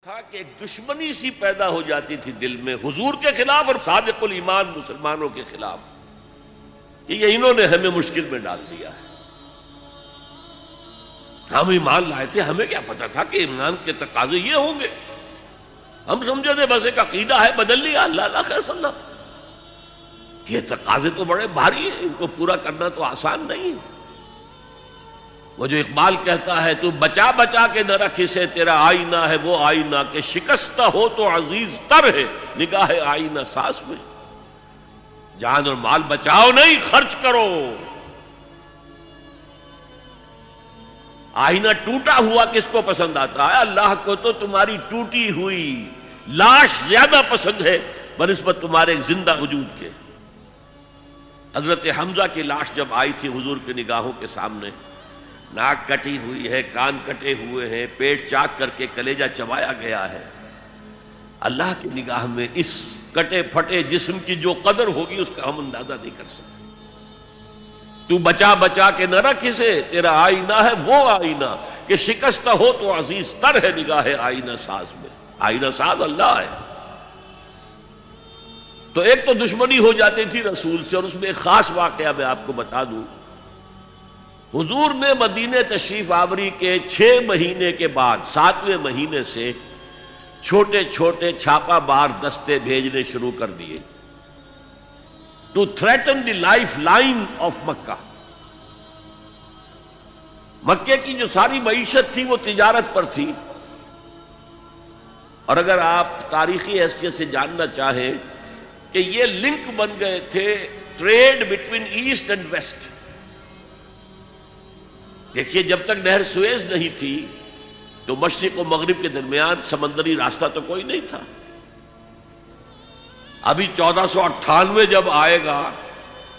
تھا کہ ایک دشمنی سی پیدا ہو جاتی تھی دل میں حضور کے خلاف اور صادق الایمان مسلمانوں کے خلاف کہ یہ انہوں نے ہمیں مشکل میں ڈال دیا ہے۔ ہم ایمان لائے تھے، ہمیں کیا پتا تھا کہ ایمان کے تقاضے یہ ہوں گے؟ ہم سمجھے تھے بس ایک عقیدہ ہے، بدل لیا، اللہ خیر صلی اللہ۔ یہ تقاضے تو بڑے بھاری ہیں، ان کو پورا کرنا تو آسان نہیں ہے۔ وہ جو اقبال کہتا ہے تو بچا بچا کے نہ رکھ اسے، تیرا آئینہ ہے وہ آئینہ کہ شکستہ ہو تو عزیز تر ہے نگاہ آئینہ ساز میں۔ جان اور مال بچاؤ نہیں، خرچ کرو۔ آئینہ ٹوٹا ہوا کس کو پسند آتا ہے؟ اللہ کو تو تمہاری ٹوٹی ہوئی لاش زیادہ پسند ہے بنسبت تمہارے زندہ وجود کے۔ حضرت حمزہ کی لاش جب آئی تھی حضور کی نگاہوں کے سامنے، ناک کٹی ہوئی ہے، کان کٹے ہوئے ہیں، پیٹ چاک کر کے کلیجہ چبایا گیا ہے، اللہ کی نگاہ میں اس کٹے پھٹے جسم کی جو قدر ہوگی اس کا ہم اندازہ نہیں کر سکتے۔ تو بچا بچا کے نہ رکھ اسے، تیرا آئینہ ہے وہ آئینہ کہ شکستہ ہو تو عزیز تر ہے نگاہ آئینہ ساز میں۔ آئینہ ساز اللہ ہے۔ تو ایک تو دشمنی ہو جاتی تھی رسول سے، اور اس میں ایک خاص واقعہ میں آپ کو بتا دوں۔ حضور نے مدینہ تشریف آوری کے 6 مہینے کے بعد 7ویں مہینے سے چھوٹے چھوٹے چھاپا مار دستے بھیجنے شروع کر دیے to threaten the life line of Mecca. مکے کی جو ساری معیشت تھی وہ تجارت پر تھی، اور اگر آپ تاریخی حیثیت سے جاننا چاہیں کہ یہ لنک بن گئے تھے trade between east and west. دیکھیے جب تک نہر سویز نہیں تھی تو مشرق و مغرب کے درمیان سمندری راستہ تو کوئی نہیں تھا۔ ابھی 1498 جب آئے گا،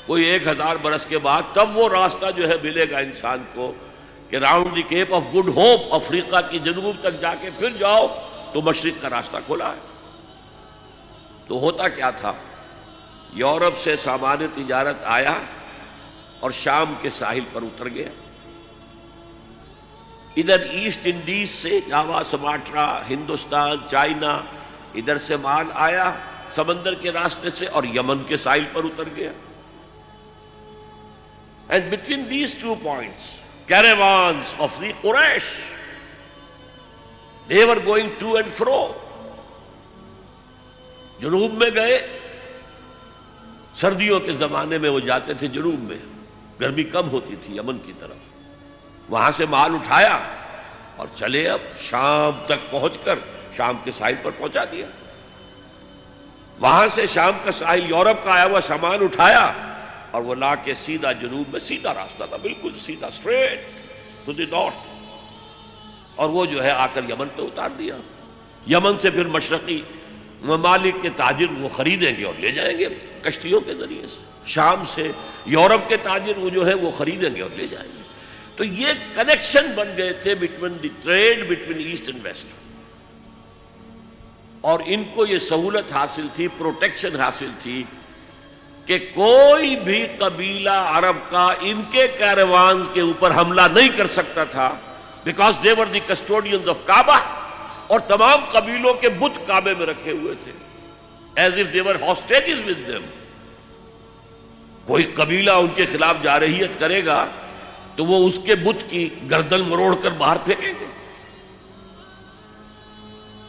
کوئی 1000 برس کے بعد، تب وہ راستہ جو ہے ملے گا انسان کو کہ round the Cape of Good Hope, افریقہ کی جنوب تک جا کے پھر جاؤ تو مشرق کا راستہ کھلا ہے۔ تو ہوتا کیا تھا، یورپ سے سامان تجارت آیا اور شام کے ساحل پر اتر گیا۔ ادھر ایسٹ انڈیز سے جاوا، سماٹرا، ہندوستان، چائنا، ادھر سے مال آیا سمندر کے راستے سے اور یمن کے ساحل پر اتر گیا۔ And between these 2 points caravans of the Quraysh, they were going to and fro۔ جنوب میں گئے، سردیوں کے زمانے میں وہ جاتے تھے جنوب میں، گرمی کم ہوتی تھی یمن کی طرف، وہاں سے مال اٹھایا اور چلے اب شام تک پہنچ کر شام کے ساحل پر پہنچا دیا۔ وہاں سے شام کا ساحل یورپ کا آیا ہوا سامان اٹھایا اور وہ لا کے سیدھا جنوب میں، سیدھا راستہ تھا، بالکل سیدھا، اسٹریٹ ٹو دی نارتھ، اور وہ جو ہے آ کر یمن پہ اتار دیا۔ یمن سے پھر مشرقی ممالک کے تاجر وہ خریدیں گے اور لے جائیں گے کشتیوں کے ذریعے سے، شام سے یورپ کے تاجر وہ جو ہے وہ خریدیں گے اور لے جائیں گے۔ تو یہ کنیکشن بن گئے تھے between the trade between east and west, اور ان کو یہ سہولت حاصل تھی، پروٹیکشن حاصل تھی کہ کوئی بھی قبیلہ عرب کا ان کے کیروانز کے اوپر حملہ نہیں کر سکتا تھا، because they were the custodians of Kaaba, اور تمام قبیلوں کے بت کعبے میں رکھے ہوئے تھے، as if they were hostages with them. کوئی قبیلہ ان کے خلاف جارحیت کرے گا تو وہ اس کے بت کی گردن مروڑ کر باہر پھینکیں گے۔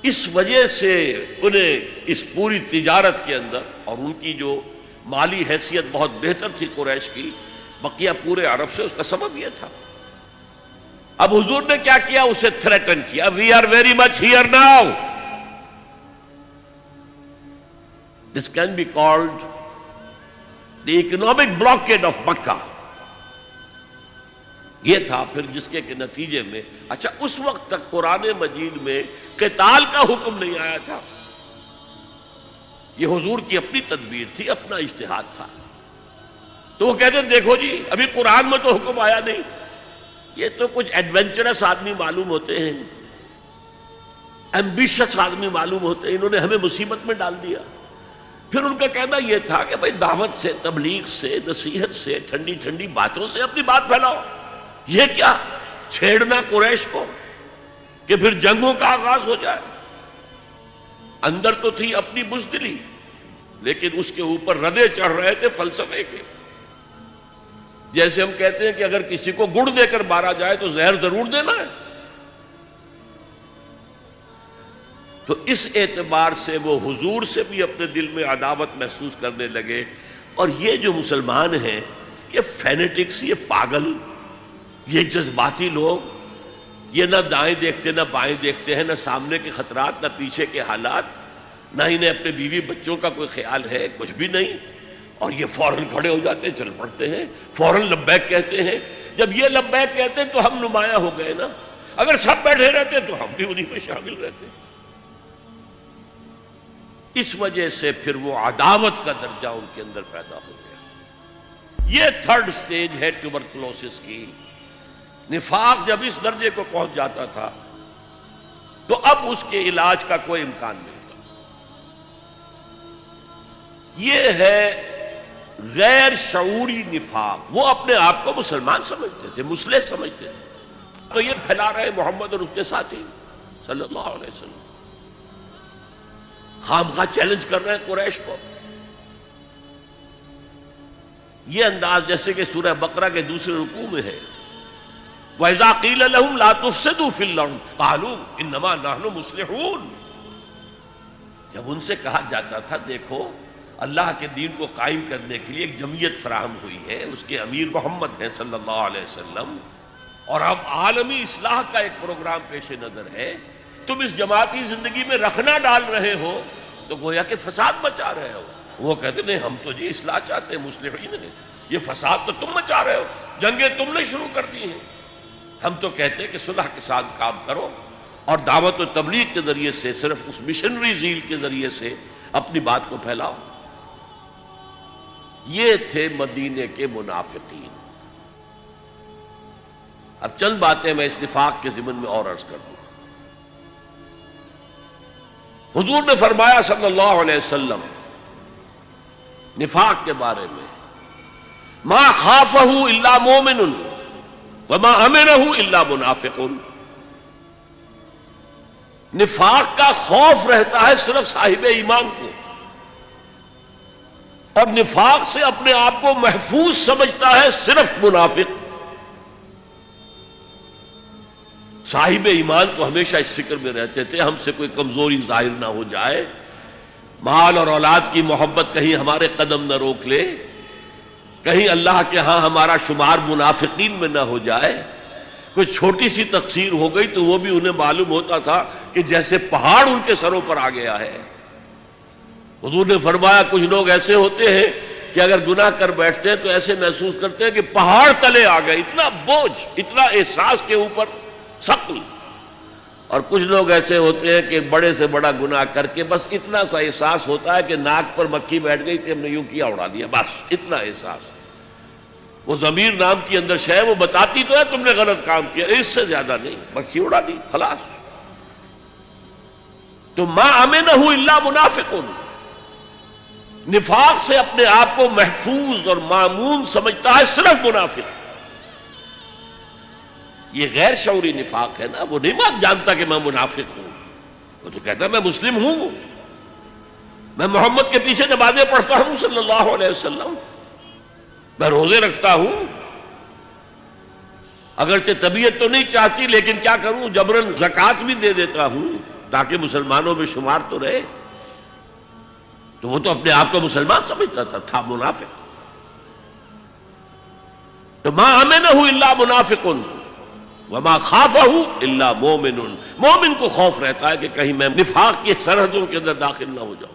اس وجہ سے انہیں اس پوری تجارت کے اندر، اور ان کی جو مالی حیثیت بہت بہتر تھی قریش کی، بقیہ پورے عرب سے، اس کا سبب یہ تھا۔ اب حضور نے کیا کیا؟ اسے تھریٹن کیا، we are very much here now, this can be called the economic blockade of Mecca. یہ تھا پھر جس کے نتیجے میں، اچھا اس وقت تک قرآن مجید میں قتال کا حکم نہیں آیا تھا، یہ حضور کی اپنی تدبیر تھی، اپنا اجتہاد تھا۔ تو وہ کہتے ہیں دیکھو جی ابھی قرآن میں تو حکم آیا نہیں، یہ تو کچھ ایڈونچرس آدمی معلوم ہوتے ہیں، ایمبیشس آدمی معلوم ہوتے ہیں، انہوں نے ہمیں مصیبت میں ڈال دیا۔ پھر ان کا کہنا یہ تھا کہ بھائی دعوت سے، تبلیغ سے، نصیحت سے، ٹھنڈی ٹھنڈی باتوں سے اپنی بات پھیلاؤ، یہ کیا چھیڑنا قریش کو کہ پھر جنگوں کا آغاز ہو جائے۔ اندر تو تھی اپنی بزدلی، لیکن اس کے اوپر ردے چڑھ رہے تھے فلسفے کے. جیسے ہم کہتے ہیں کہ اگر کسی کو گڑ دے کر مارا جائے تو زہر ضرور دینا ہے. تو اس اعتبار سے وہ حضور سے بھی اپنے دل میں عداوت محسوس کرنے لگے. اور یہ جو مسلمان ہیں، یہ فینیٹکس، یہ پاگل، یہ جذباتی لوگ، یہ نہ دائیں دیکھتے نہ بائیں دیکھتے ہیں، نہ سامنے کے خطرات نہ پیچھے کے حالات، نہ انہیں اپنے بیوی بچوں کا کوئی خیال ہے، کچھ بھی نہیں. اور یہ فوراً کھڑے ہو جاتے ہیں، چل پڑتے ہیں، فوراً لبیک کہتے ہیں. جب یہ لبیک کہتے ہیں تو ہم نمایاں ہو گئے نا. اگر سب بیٹھے رہتے تو ہم بھی انہیں میں شامل رہتے. اس وجہ سے پھر وہ عداوت کا درجہ ان کے اندر پیدا ہو گیا. یہ تھرڈ سٹیج ہے ٹیوبرکلوسس کی. نفاق جب اس درجے کو پہنچ جاتا تھا تو اب اس کے علاج کا کوئی امکان نہیں تھا. یہ ہے غیر شعوری نفاق. وہ اپنے آپ کو مسلمان سمجھتے تھے، مسلح سمجھتے تھے، تو یہ پھیلا رہے محمد اور اس کے ساتھی صلی اللہ علیہ وسلم. خامخواہ چیلنج کر رہے ہیں قریش کو. یہ انداز جیسے کہ سورہ بقرہ کے دوسرے رکوع میں ہے، وَإِذَا قِيلَ لَهُمْ لَا تُفْسِدُوا فِي الْأَرْضِ قَالُوا إِنَّمَا نَحْنُ مُصْلِحُونَ. جب ان سے کہا جاتا تھا دیکھو اللہ کے دین کو قائم کرنے کے لیے ایک جمعیت فراہم ہوئی ہے، اس کے امیر محمد ہیں صلی اللہ علیہ وسلم، اور اب عالمی اصلاح کا ایک پروگرام پیش نظر ہے، تم اس جماعتی زندگی میں رکھنا ڈال رہے ہو تو گویا کہ فساد مچا رہے ہو. وہ کہتے نہیں ہم تو جی اصلاح چاہتے ہیں، مصلحین ہیں، یہ فساد تو تم مچا رہے ہو، جنگیں تم نے شروع کر دی ہیں. ہم تو کہتے ہیں کہ صلح کے ساتھ کام کرو اور دعوت و تبلیغ کے ذریعے سے، صرف اس مشنری زیل کے ذریعے سے اپنی بات کو پھیلاؤ. یہ تھے مدینے کے منافقین. اب چند باتیں میں اس نفاق کے ضمن میں اور عرض کر دوں. حضور نے فرمایا صلی اللہ علیہ وسلم نفاق کے بارے میں، ما خافہ الا مومن وما امنہ الا منافق. نفاق کا خوف رہتا ہے صرف صاحب ایمان کو، اور نفاق سے اپنے آپ کو محفوظ سمجھتا ہے صرف منافق. صاحب ایمان تو ہمیشہ اس فکر میں رہتے تھے ہم سے کوئی کمزوری ظاہر نہ ہو جائے، مال اور اولاد کی محبت کہیں ہمارے قدم نہ روک لے، کہیں اللہ کے ہاں ہمارا شمار منافقین میں نہ ہو جائے. کوئی چھوٹی سی تقصیر ہو گئی تو وہ بھی انہیں معلوم ہوتا تھا کہ جیسے پہاڑ ان کے سروں پر آ گیا ہے. حضور نے فرمایا کچھ لوگ ایسے ہوتے ہیں کہ اگر گناہ کر بیٹھتے ہیں تو ایسے محسوس کرتے ہیں کہ پہاڑ تلے آ گئے، اتنا بوجھ، اتنا احساس کے اوپر ثقل. اور کچھ لوگ ایسے ہوتے ہیں کہ بڑے سے بڑا گناہ کر کے بس اتنا سا احساس ہوتا ہے کہ ناک پر مکھی بیٹھ گئی تھی، ہم نے یوں کیا اڑا دیا، بس اتنا احساس. وہ ضمیر نام کی اندر شے وہ بتاتی تو ہے تم نے غلط کام کیا، اس سے زیادہ نہیں، مکھی اڑا دی خلاص. تو ما امنہ الا منافق. نفاق سے اپنے آپ کو محفوظ اور مامون سمجھتا ہے صرف منافق. یہ غیر شعوری نفاق ہے نا. وہ نہیں جانتا کہ میں منافق ہوں، وہ تو کہتا ہے میں مسلم ہوں، میں محمد کے پیچھے نمازیں پڑھتا ہوں صلی اللہ علیہ وسلم، میں روزے رکھتا ہوں، اگرچہ طبیعت تو نہیں چاہتی لیکن کیا کروں، جبراً زکوٰۃ بھی دے دیتا ہوں تاکہ مسلمانوں میں شمار تو رہے. تو وہ تو اپنے آپ کو مسلمان سمجھتا تھا منافق. تو ما امنہ الا منافق وما خافہ الا مومن. مومن کو خوف رہتا ہے کہ کہیں میں نفاق کی سرحدوں کے اندر داخل نہ ہو جاؤں.